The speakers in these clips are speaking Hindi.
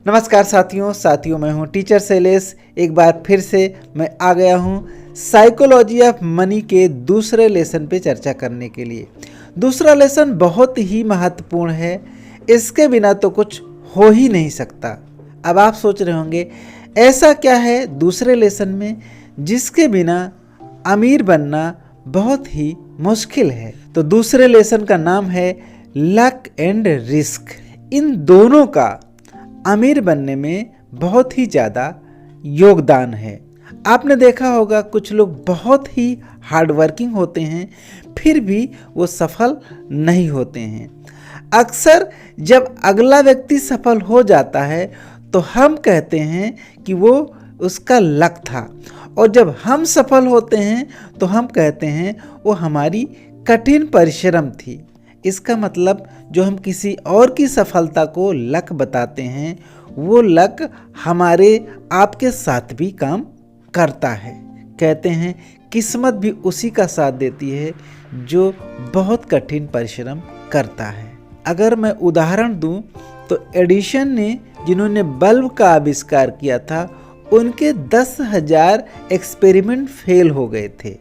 नमस्कार साथियों मैं हूं टीचर शैलेश। एक बार फिर से मैं आ गया हूं साइकोलॉजी ऑफ मनी के दूसरे लेसन पे चर्चा करने के लिए। दूसरा लेसन बहुत ही महत्वपूर्ण है, इसके बिना तो कुछ हो ही नहीं सकता। अब आप सोच रहे होंगे ऐसा क्या है दूसरे लेसन में जिसके बिना अमीर बनना बहुत ही मुश्किल है। तो दूसरे लेसन का नाम है लक एंड रिस्क। इन दोनों का अमीर बनने में बहुत ही ज़्यादा योगदान है। आपने देखा होगा कुछ लोग बहुत ही हार्ड वर्किंग होते हैं फिर भी वो सफल नहीं होते हैं। अक्सर जब अगला व्यक्ति सफल हो जाता है तो हम कहते हैं कि वो उसका लक था, और जब हम सफल होते हैं तो हम कहते हैं वो हमारी कठिन परिश्रम थी। इसका मतलब जो हम किसी और की सफलता को लक बताते हैं वो लक हमारे आपके साथ भी काम करता है। कहते हैं किस्मत भी उसी का साथ देती है जो बहुत कठिन परिश्रम करता है। अगर मैं उदाहरण दूं तो एडिसन ने जिन्होंने बल्ब का आविष्कार किया था उनके 10,000 एक्सपेरिमेंट फेल हो गए थे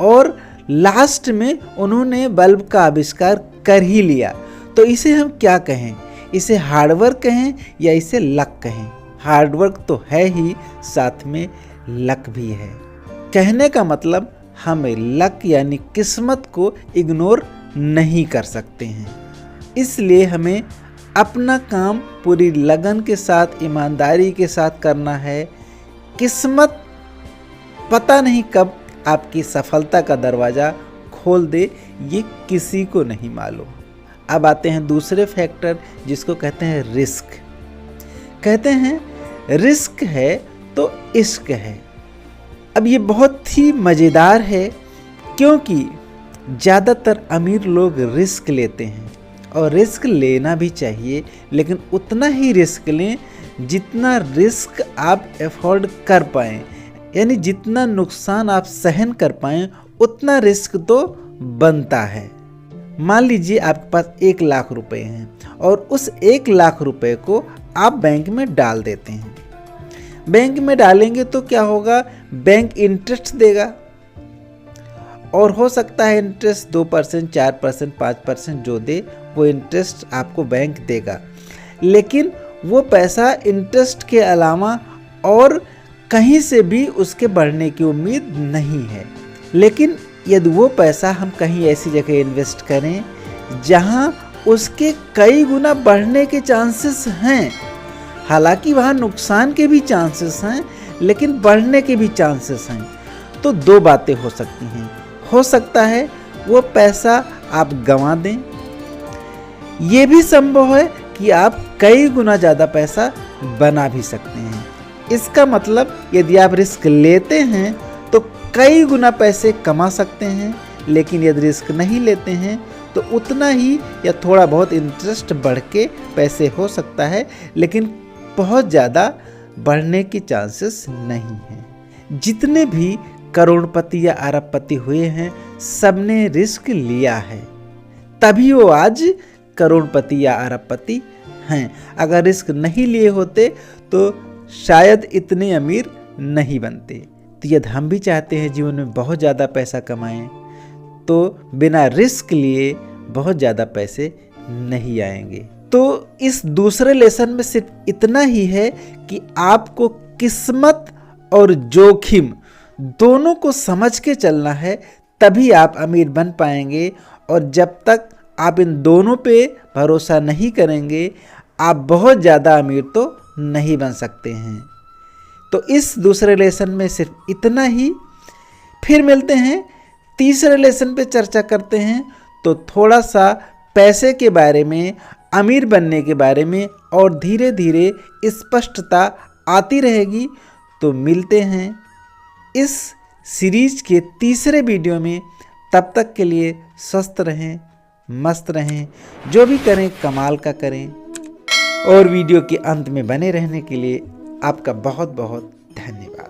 और लास्ट में उन्होंने बल्ब का आविष्कार कर ही लिया। तो इसे हम क्या कहें? इसे हार्डवर्क कहें या इसे लक कहें? हार्डवर्क तो है ही, साथ में लक भी है। कहने का मतलब हम लक यानी किस्मत को इग्नोर नहीं कर सकते हैं। इसलिए हमें अपना काम पूरी लगन के साथ, ईमानदारी के साथ करना है। किस्मत पता नहीं कब आपकी सफलता का दरवाज़ा खोल दे, ये किसी को नहीं मालूम। अब आते हैं दूसरे फैक्टर जिसको कहते हैं रिस्क। कहते हैं रिस्क है तो इश्क है। अब ये बहुत ही मज़ेदार है क्योंकि ज़्यादातर अमीर लोग रिस्क लेते हैं और रिस्क लेना भी चाहिए, लेकिन उतना ही रिस्क लें जितना रिस्क आप अफोर्ड कर पाएँ, यानी जितना नुकसान आप सहन कर पाएँ उतना रिस्क तो बनता है। मान लीजिए आपके पास 1 लाख रुपए हैं और उस 1 लाख रुपए को आप बैंक में डाल देते हैं। बैंक में डालेंगे तो क्या होगा? बैंक इंटरेस्ट देगा और हो सकता है इंटरेस्ट 2%, 4%, 5% जो दे वो इंटरेस्ट आपको बैंक देगा, लेकिन वो पैसा इंटरेस्ट के अलावा और कहीं से भी उसके बढ़ने की उम्मीद नहीं है। लेकिन यदि वो पैसा हम कहीं ऐसी जगह इन्वेस्ट करें जहां उसके कई गुना बढ़ने के चांसेस हैं, हालांकि वहां नुकसान के भी चांसेस हैं लेकिन बढ़ने के भी चांसेस हैं, तो 2 बातें हो सकती हैं। हो सकता है वो पैसा आप गंवा दें, ये भी संभव है कि आप कई गुना ज़्यादा पैसा बना भी सकते हैं। इसका मतलब यदि आप रिस्क लेते हैं तो कई गुना पैसे कमा सकते हैं, लेकिन यदि रिस्क नहीं लेते हैं तो उतना ही या थोड़ा बहुत इंटरेस्ट बढ़ के पैसे हो सकता है, लेकिन बहुत ज़्यादा बढ़ने की चांसेस नहीं हैं। जितने भी करोड़पति या अरबपति हुए हैं सबने रिस्क लिया है, तभी वो आज करोड़पति या अरबपति हैं। अगर रिस्क नहीं लिए होते तो शायद इतने अमीर नहीं बनते। तो यदि हम भी चाहते हैं जीवन में बहुत ज़्यादा पैसा कमाएं तो बिना रिस्क लिए बहुत ज़्यादा पैसे नहीं आएंगे। तो इस दूसरे लेसन में सिर्फ इतना ही है कि आपको किस्मत और जोखिम दोनों को समझ के चलना है, तभी आप अमीर बन पाएंगे। और जब तक आप इन दोनों पे भरोसा नहीं करेंगे आप बहुत ज़्यादा अमीर तो नहीं बन सकते हैं। तो इस दूसरे लेसन में सिर्फ इतना ही। फिर मिलते हैं तीसरे लेसन पे चर्चा करते हैं, तो थोड़ा सा पैसे के बारे में, अमीर बनने के बारे में और धीरे धीरे स्पष्टता आती रहेगी। तो मिलते हैं इस सीरीज के तीसरे वीडियो में। तब तक के लिए स्वस्थ रहें, मस्त रहें, जो भी करें कमाल का करें। और वीडियो के अंत में बने रहने के लिए आपका बहुत बहुत धन्यवाद।